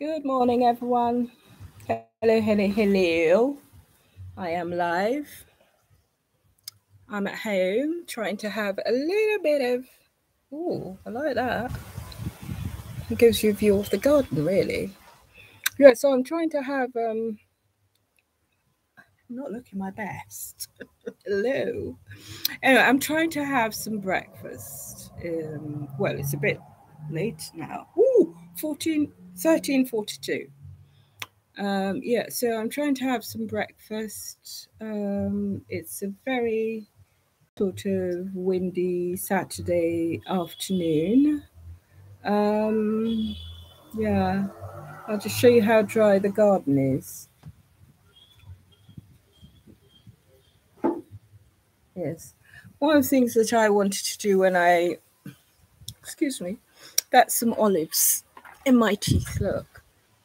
Good morning, everyone. Hello, hello, hello. I am live. I'm at home trying to have a little bit of. Oh, I like that. It gives you a view of the garden, really. Yeah, so I'm trying to have. I'm not looking my best. Hello. Anyway, I'm trying to have some breakfast. Well, it's a bit late now. Ooh, 13:42. Yeah, so I'm trying to have some breakfast. It's a very sort of windy Saturday afternoon. Um, yeah, I'll just show you how dry the garden is. Yes. One of the things that I wanted to do when excuse me, that's some olives in my teeth. Look,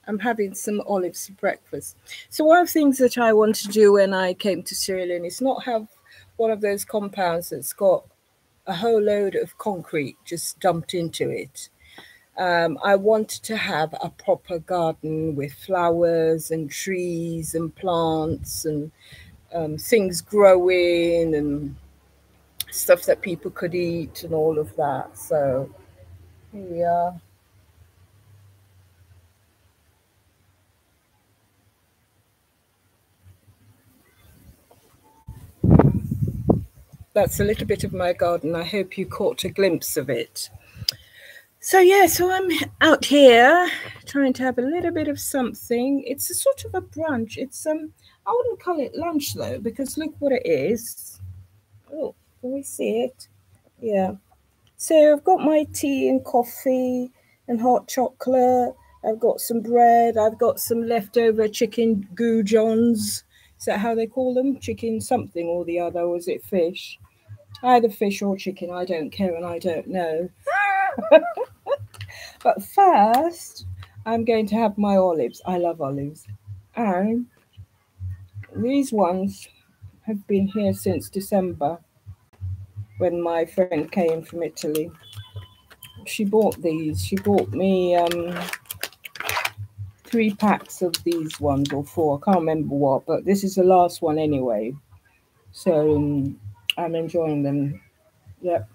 I'm having some olives for breakfast. So one of the things that I want to do when I came to Sierra Leone is not have one of those compounds that's got a whole load of concrete just dumped into it. I wanted to have a proper garden with flowers and trees and plants and things growing and stuff that people could eat and all of that. So here we are. That's a little bit of my garden. I hope you caught a glimpse of it. So yeah, so I'm out here trying to have a little bit of something. It's a sort of a brunch. It's I wouldn't call it lunch though, because look what it is. Oh, can we see it? Yeah. So I've got my tea and coffee and hot chocolate. I've got some bread. I've got some leftover chicken goujons. Is that how they call them? Chicken something or the other, or is it fish? Either fish or chicken, I don't care and I don't know. But first, I'm going to have my olives. I love olives. And these ones have been here since December when my friend came from Italy. She bought these. She bought me 3 packs of these ones or four. I can't remember what, but this is the last one anyway. So I'm enjoying them. Yep.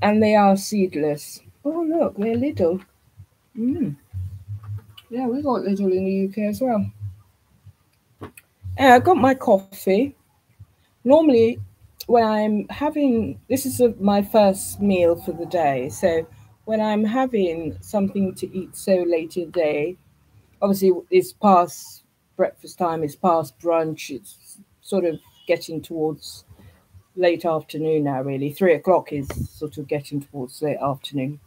And they are seedless. Oh, look, they're little. Mm. Yeah, we got little in the UK as well. I got my coffee. Normally, when I'm having this is my first meal for the day. So when I'm having something to eat so late in the day, obviously it's past breakfast time, it's past brunch, it's sort of getting towards late afternoon now. Really, 3 o'clock is sort of getting towards late afternoon.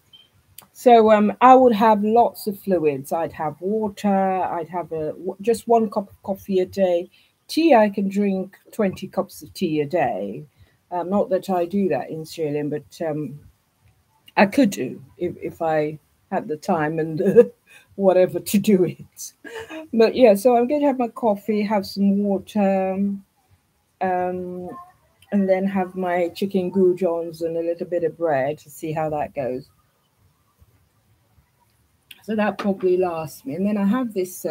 So I would have lots of fluids. I'd have water. I'd have just 1 cup of coffee a day. Tea, I can drink 20 cups of tea a day. Not that I do that in Sierra Leone, but I could do if I had the time and whatever to do it. But yeah, so I'm going to have my coffee, have some water, um, and then have my chicken goujons and a little bit of bread to see how that goes. So that probably lasts me. And then I have this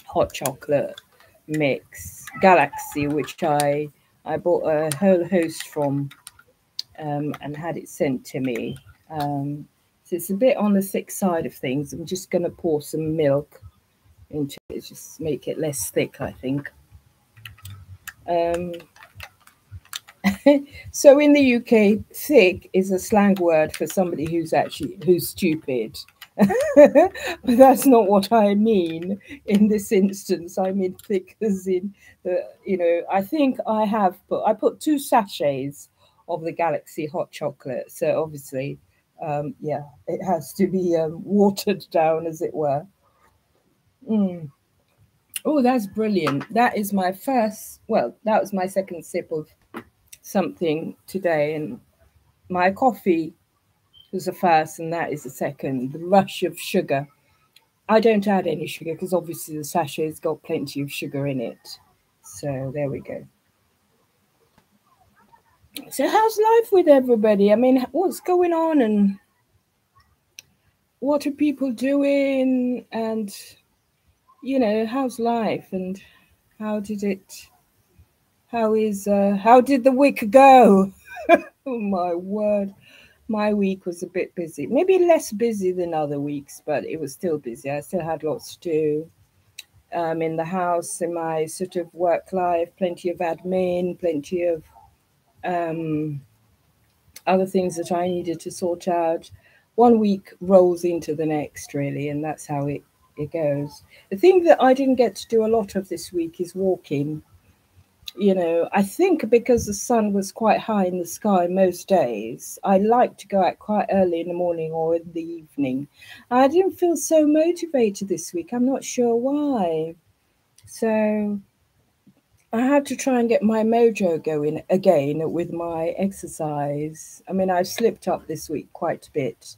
hot chocolate mix, Galaxy, which I bought a whole host from and had it sent to me. So it's a bit on the thick side of things. I'm just going to pour some milk into it, just make it less thick, I think. Um, so in the UK, thick is a slang word for somebody who's stupid. But that's not what I mean in this instance. I mean thick as in I think I put 2 sachets of the Galaxy hot chocolate. So obviously, yeah, it has to be watered down, as it were. Mm. Oh, that's brilliant. That is my first, well, that was my second sip of something today. And my coffee was the first, and that is the second. The rush of sugar. I don't add any sugar because obviously the sachet's got plenty of sugar in it. So there we go. So how's life with everybody? I mean, what's going on and what are people doing, and how's life, and how did it how did the week go? Oh my word. My week was a bit busy, maybe less busy than other weeks, but it was still busy. I still had lots to do, in the house, in my sort of work life, plenty of admin, plenty of um, other things that I needed to sort out. One week rolls into the next, really, and that's how it goes. The thing that I didn't get to do a lot of this week is walking. I think because the sun was quite high in the sky most days, I like to go out quite early in the morning or in the evening. I didn't feel so motivated this week. I'm not sure why. So I had to try and get my mojo going again with my exercise. I mean, I've slipped up this week quite a bit.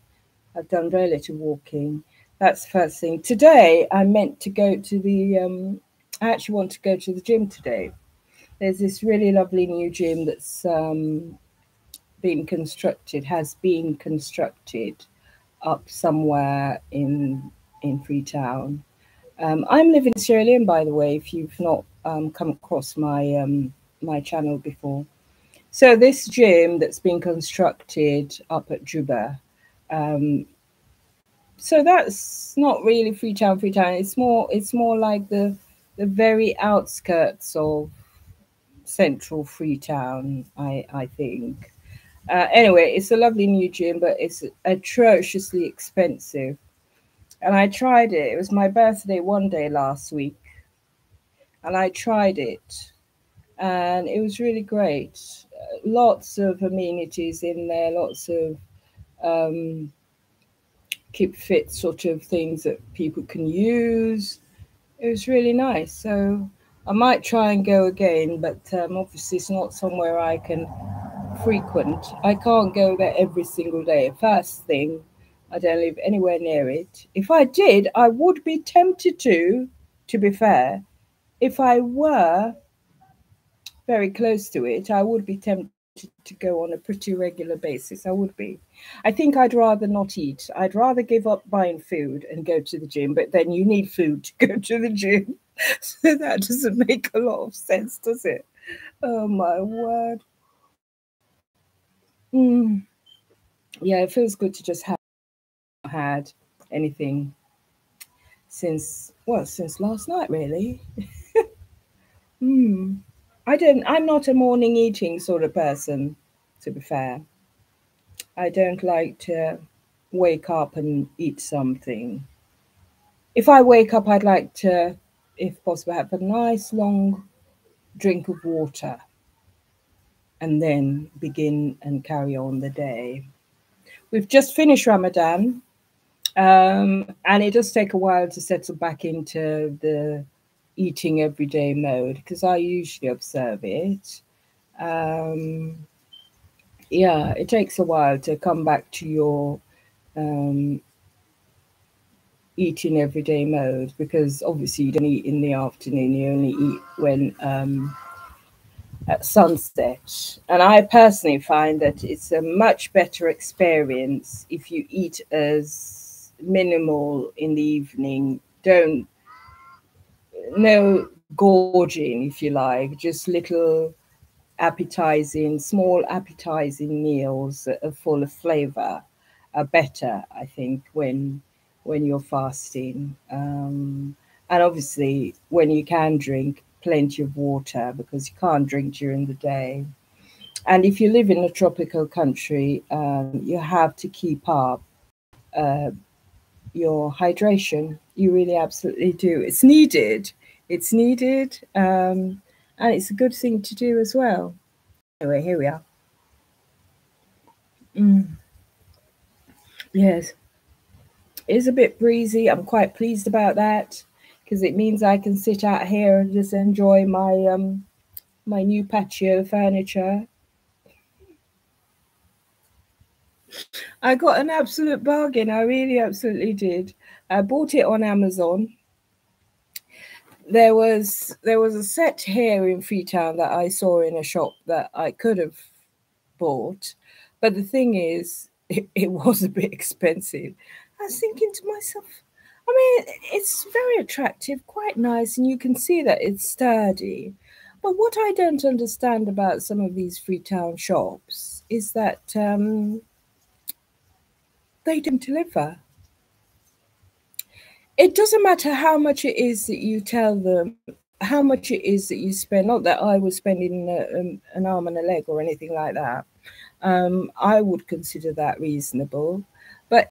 I've done very little walking. That's the first thing. Today, I meant to go to I actually want to go to the gym today. There's this really lovely new gym that's has been constructed up somewhere in Freetown. I'm living in Sierra Leone, by the way, if you've not come across my channel before. So this gym that's been constructed up at Juba, um, so that's not really Freetown. Freetown. It's more like the very outskirts of central Freetown, I think. Anyway, it's a lovely new gym, but it's atrociously expensive. And I tried it. It was my birthday one day last week, and I tried it, and it was really great. Lots of amenities in there, lots of um, keep fit sort of things that people can use. It was really nice. So I might try and go again, but obviously it's not somewhere I can frequent. I can't go there every single day. First thing, I don't live anywhere near it. If I did, I would be tempted to be fair. If I were very close to it, I would be tempted to go on a pretty regular basis. I would be. I think I'd rather not eat. I'd rather give up buying food and go to the gym, but then you need food to go to the gym. So that doesn't make a lot of sense, does it? Oh my word. Mm. Yeah, it feels good to just have had anything since last night, really. Mm. I'm not a morning eating sort of person, to be fair. I don't like to wake up and eat something. If I wake up, I'd like to, if possible, have a nice long drink of water and then begin and carry on the day. We've just finished Ramadan, and it does take a while to settle back into the eating everyday mode because I usually observe it. Um, yeah, it takes a while to come back to your um, eating everyday mode because obviously you don't eat in the afternoon, you only eat when at sunset. And I personally find that it's a much better experience if you eat as minimal in the evening. Don't No gorging, if you like, just little small appetizing meals that are full of flavor are better, I think, when you're fasting. And obviously, when you can drink plenty of water because you can't drink during the day. And if you live in a tropical country, you have to keep up uh, your hydration. You really absolutely do. It's needed. It's needed. And it's a good thing to do as well. Anyway, here we are. Mm, yes, it's a bit breezy. I'm quite pleased about that because it means I can sit out here and just enjoy my new patio furniture. I got an absolute bargain. I really absolutely did. I bought it on Amazon. There was a set here in Freetown that I saw in a shop that I could have bought, but the thing is, it was a bit expensive. I was thinking to myself, I mean, it's very attractive, quite nice, and you can see that it's sturdy. But what I don't understand about some of these Freetown shops is that they don't deliver. It doesn't matter how much it is that you tell them, how much it is that you spend. Not that I was spending an arm and a leg or anything like that. I would consider that reasonable. But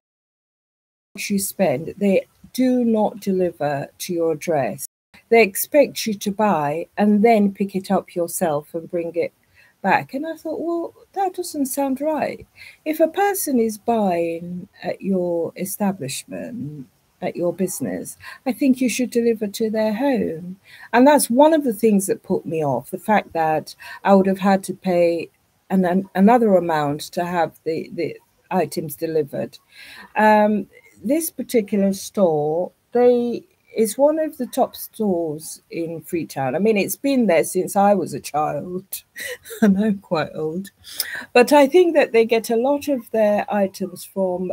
much you spend, they do not deliver to your address. They expect you to buy and then pick it up yourself and bring it back. And I thought, well, that doesn't sound right. If a person is buying at your establishment, at your business, I think you should deliver to their home. And that's one of the things that put me off, the fact that I would have had to pay another amount to have the items delivered. Um, this particular store, they is one of the top stores in Freetown. I mean, it's been there since I was a child, and I'm quite old. But I think that they get a lot of their items from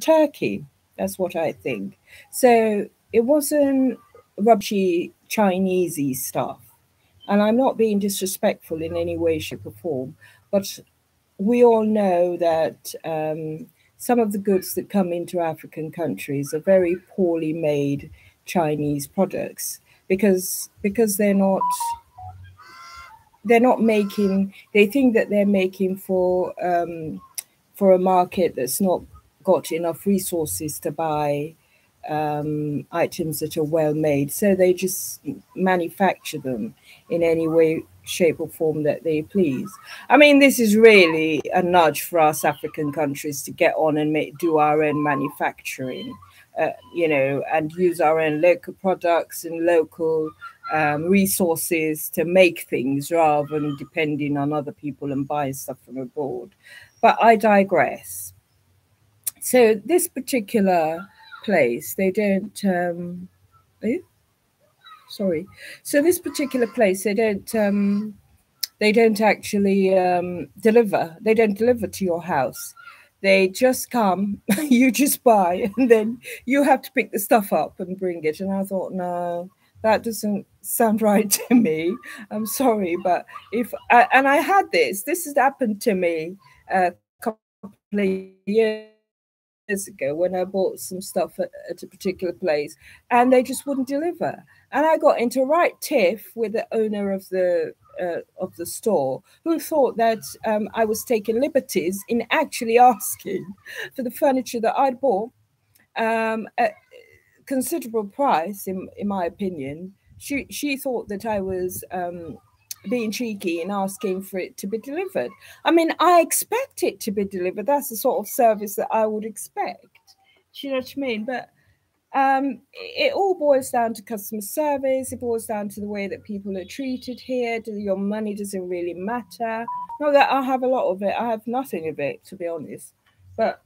Turkey. That's what I think. So it wasn't rubbishy Chinesey stuff. And I'm not being disrespectful in any way, shape, or form, but we all know that some of the goods that come into African countries are very poorly made Chinese products because they're not making, they think that they're making for a market that's not got enough resources to buy items that are well made. So they just manufacture them in any way, shape, or form that they please. I mean, this is really a nudge for us African countries to get on and do our own manufacturing, and use our own local products and local resources to make things rather than depending on other people and buying stuff from abroad. But I digress. So this particular place, they don't. Eh? Sorry. So this particular place, they don't. They don't actually deliver. They don't deliver to your house. They just come, you just buy, and then you have to pick the stuff up and bring it. And I thought, no, that doesn't sound right to me. I'm sorry, but and I had this. This has happened to me a couple of years ago when I bought some stuff at a particular place, and they just wouldn't deliver. And I got into right tiff with the owner of the store, who thought that I was taking liberties in actually asking for the furniture that I'd bought at considerable price, in my opinion. She thought that I was being cheeky and asking for it to be delivered. I mean, I expect it to be delivered. That's the sort of service that I would expect. Do you know what I mean? But it all boils down to customer service. It boils down to the way that people are treated here. Your money doesn't really matter. Not that I have a lot of it. I have nothing of it, to be honest. But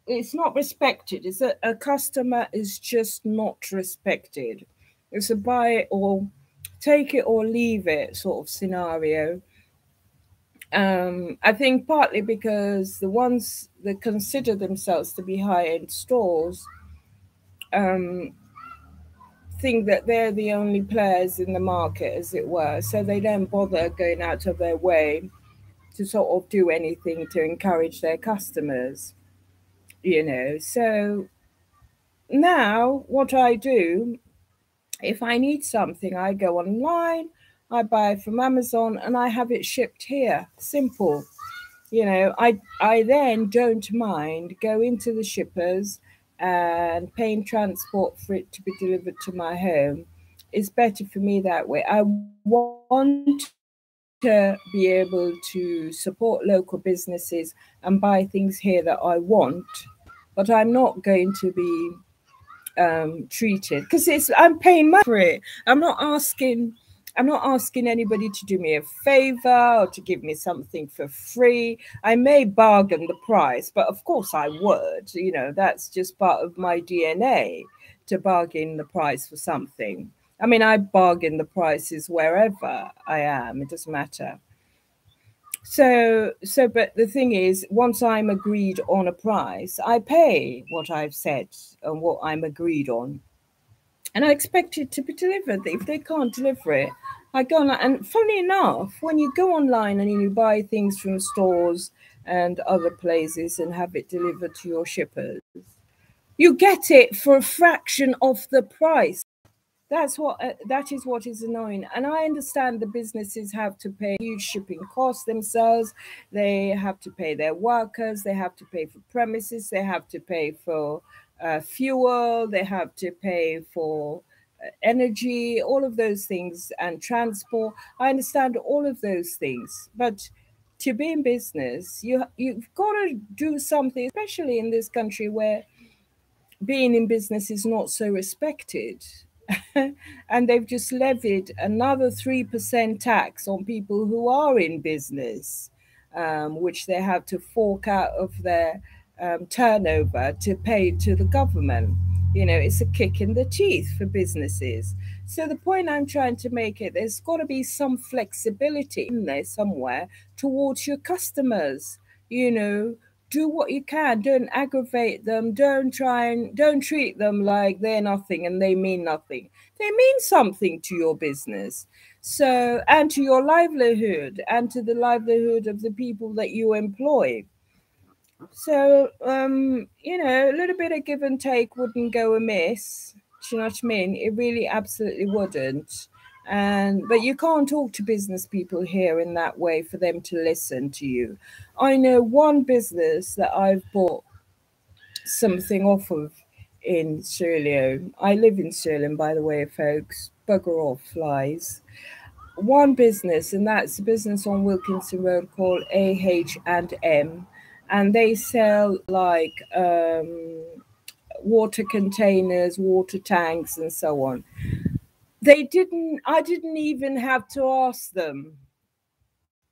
it's not respected. It's a customer is just not respected. It's a buy it or take it or leave it sort of scenario. I think partly because the ones that consider themselves to be high end stores um, think that they're the only players in the market, as it were. So they don't bother going out of their way to sort of do anything to encourage their customers. So now what I do, if I need something, I go online, I buy it from Amazon, and I have it shipped here. Simple. I then don't mind going to the shippers and paying transport for it to be delivered to my home. It's better for me that way. I want to be able to support local businesses and buy things here that I want, but I'm not going to be treated because it's I'm paying money for it. I'm not asking anybody to do me a favor or to give me something for free. I may bargain the price, but of course I would. That's just part of my DNA to bargain the price for something. I mean, I bargain the prices wherever I am. It doesn't matter. But the thing is, once I'm agreed on a price, I pay what I've said and what I'm agreed on, and I expect it to be delivered. If they can't deliver it, I go on. And funny enough, when you go online and you buy things from stores and other places and have it delivered to your shippers, you get it for a fraction of the price. That is what is annoying. And I understand the businesses have to pay huge shipping costs themselves. They have to pay their workers. They have to pay for premises. They have to pay for fuel. They have to pay for energy, all of those things, and transport. I understand all of those things, but to be in business, you've got to do something, especially in this country where being in business is not so respected. And they've just levied another 3% tax on people who are in business, which they have to fork out of their turnover to pay to the government. It's a kick in the teeth for businesses. So the point I'm trying to make it, there's got to be some flexibility in there somewhere towards your customers. Do what you can. Don't aggravate them. Don't treat them like they're nothing and they mean nothing. They mean something to your business. So, and to your livelihood and to the livelihood of the people that you employ. So, a little bit of give and take wouldn't go amiss. Do you know what I mean? It really absolutely wouldn't. But you can't talk to business people here in that way for them to listen to you. I know one business that I've bought something off of in Sierra Leone. I live in Sierra Leone, by the way, folks. Bugger off, flies. One business, and that's a business on Wilkinson Road called AH&M, and they sell like water containers, water tanks, and so on. I didn't even have to ask them,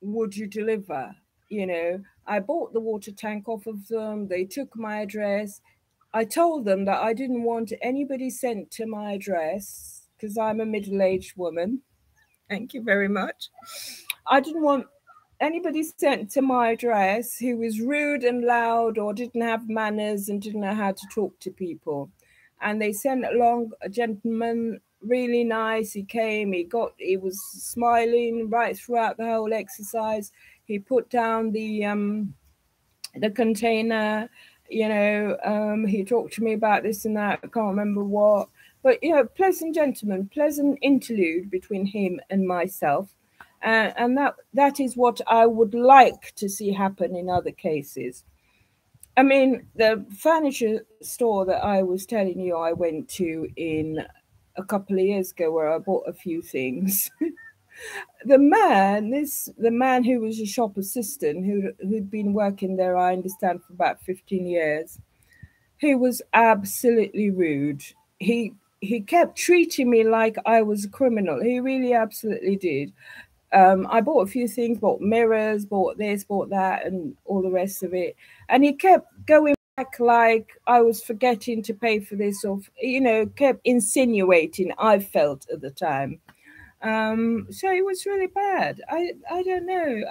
would you deliver? I bought the water tank off of them. They took my address. I told them that I didn't want anybody sent to my address because I'm a middle-aged woman. Thank you very much. I didn't want anybody sent to my address who was rude and loud or didn't have manners and didn't know how to talk to people. And they sent along a gentleman, really nice. He came, he was smiling right throughout the whole exercise. He put down the container, he talked to me about this and that, I can't remember what. But, pleasant gentleman, pleasant interlude between him and myself. And that is what I would like to see happen in other cases. I mean, the furniture store that I was telling you I went to in a couple of years ago where I bought a few things. The man who was a shop assistant who'd been working there, I understand, for about 15 years, he was absolutely rude. He kept treating me like I was a criminal. He really absolutely did. I bought a few things, bought mirrors, bought this, bought that, and all the rest of it. And he kept going back like I was forgetting to pay for this, or kept insinuating, I felt at the time. So it was really bad. I don't know.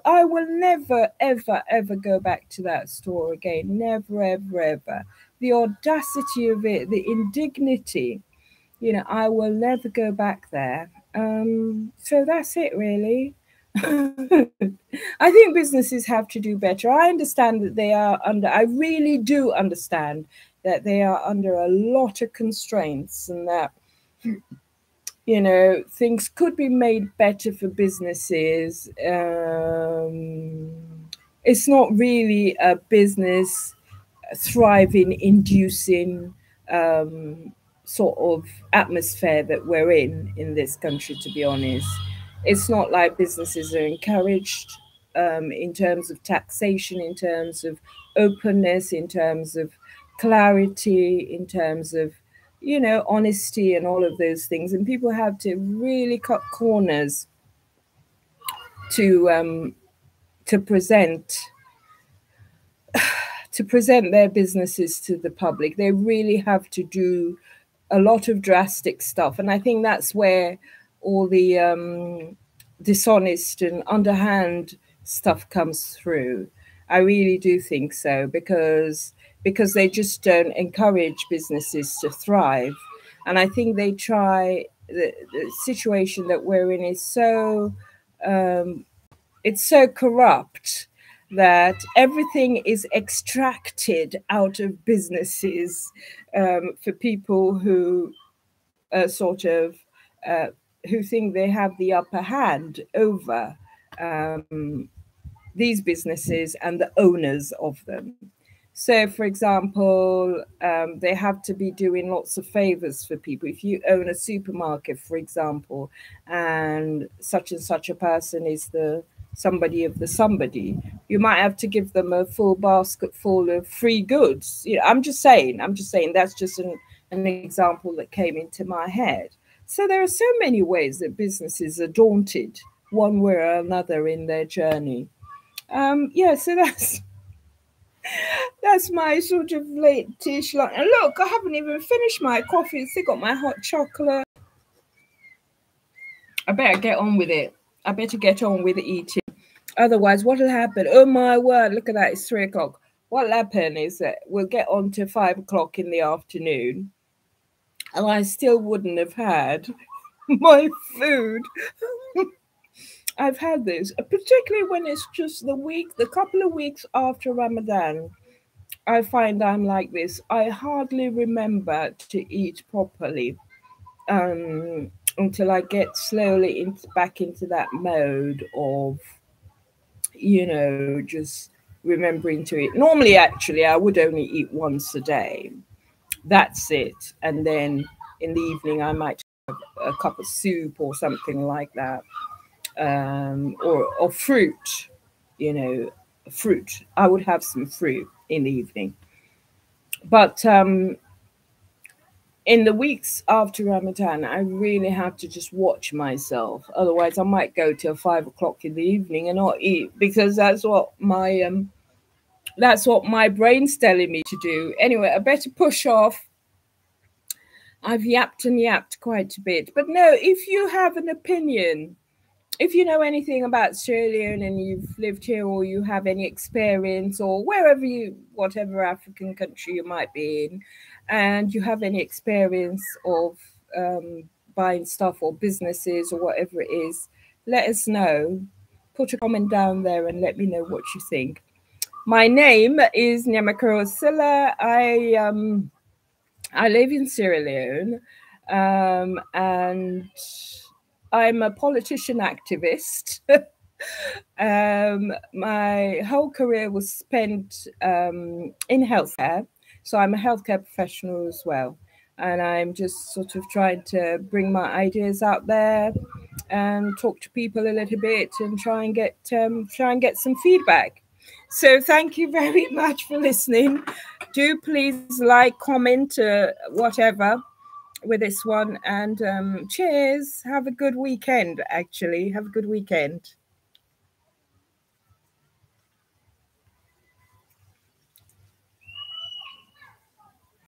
I will never ever ever go back to that store again. Never ever ever. The audacity of it, the indignity. I will never go back there. So that's it really. I think businesses have to do better. I understand that I really do understand that they are under a lot of constraints and that things could be made better for businesses. It's not really a business thriving, inducing sort of atmosphere that we're in this country, to be honest. It's not like businesses are encouraged in terms of taxation, in terms of openness, in terms of clarity, in terms of honesty and all of those things. And people have to really cut corners to present their businesses to the public. They really have to do a lot of drastic stuff. And I think that's where all the dishonest and underhand stuff comes through. I really do think so, because they just don't encourage businesses to thrive. And I think they try, the situation that we're in is so it's so corrupt that everything is extracted out of businesses, for people who sort of uh, who think they have the upper hand over these businesses and the owners of them. So, for example, they have to be doing lots of favors for people. If you own a supermarket, for example, and such a person is the somebody of the somebody, you might have to give them a full basket full of free goods. You know, I'm just saying that's just an example that came into my head. So there are so many ways that businesses are daunted one way or another in their journey. Yeah, so that's my sort of late-ish lunch. And look, I haven't even finished my coffee. Still got my hot chocolate. I better get on with it. I better get on with eating. Otherwise, what will happen? Oh my word! Look at that. It's 3 o'clock. What'll happen is that we'll get on to 5 o'clock in the afternoon, and I still wouldn't have had my food. I've had this, particularly when it's just the couple of weeks after Ramadan. I find I'm like this. I hardly remember to eat properly, until I get slowly back into that mode of, just remembering to eat. Normally, actually, I would only eat once a day. That's it. And then in the evening, I might have a cup of soup or something like that, or fruit, fruit. I would have some fruit in the evening. But in the weeks after Ramadan, I really have to just watch myself. Otherwise, I might go till 5 o'clock in the evening and not eat, because that's what my brain's telling me to do. Anyway, I better push off. I've yapped and yapped quite a bit. But no, if you have an opinion, if you know anything about Sierra Leone and you've lived here, or you have any experience, or whatever African country you might be in, and you have any experience of buying stuff or businesses or whatever it is, let us know. Put a comment down there and let me know what you think. My name is Nyamakoro Silla. I live in Sierra Leone, and I'm a politician activist. My whole career was spent in healthcare. So I'm a healthcare professional as well. And I'm just sort of trying to bring my ideas out there and talk to people a little bit and try and get some feedback. So thank you very much for listening. Do please like, comment, whatever with this one, and cheers. Have a good weekend. Actually, have a good weekend.